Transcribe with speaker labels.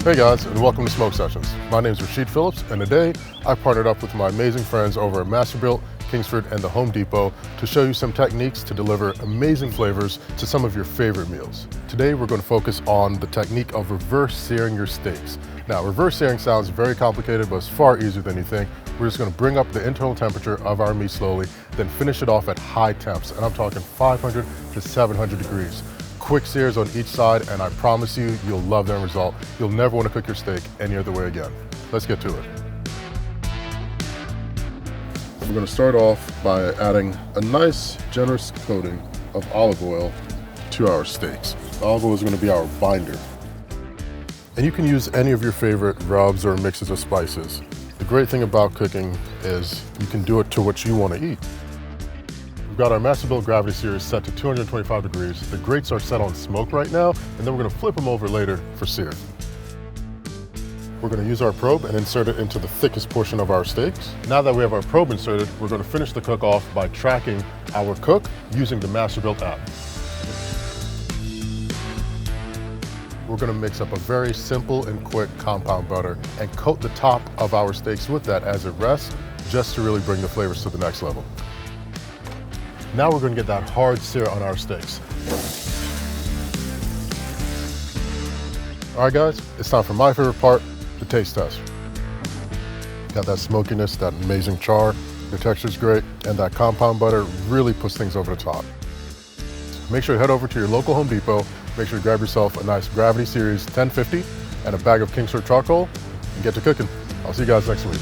Speaker 1: Hey guys, and welcome to Smoke Sessions. My name is Rasheed Philips, and today I partnered up with my amazing friends over at Masterbuilt, Kingsford, and the Home Depot to show you some techniques to deliver amazing flavors to some of your favorite meals. Today we're going to focus on the technique of reverse-searing your steaks. Now, reverse-searing sounds very complicated, but it's far easier than you think. We're just going to bring up the internal temperature of our meat slowly, then finish it off at high temps, and I'm talking 500 to 700 degrees. Quick sears on each side, and I promise you, you'll love the end result. You'll never want to cook your steak any other way again. Let's get to it. We're going to start off by adding a nice, generous coating of olive oil to our steaks. Olive oil is going to be our binder. And you can use any of your favorite rubs or mixes of spices. The great thing about cooking is you can do it to what you want to eat. We've got our Masterbuilt gravity sears set to 225 degrees. The grates are set on smoke right now, and then we're going to flip them over later for sear. We're going to use our probe and insert it into the thickest portion of our steaks. Now that we have our probe inserted, we're going to finish the cook off by tracking our cook using the Masterbuilt app. We're going to mix up a very simple and quick compound butter and coat the top of our steaks with that as it rests, just to really bring the flavors to the next level. Now we're going to get that hard sear on our steaks. All right guys, it's time for my favorite part, the taste test. Got that smokiness, that amazing char, the texture's great, and that compound butter really puts things over the top. Make sure to head over to your local Home Depot, make sure to grab yourself a nice Gravity Series 1050 and a bag of Kingsford charcoal, and get to cooking. I'll see you guys next week.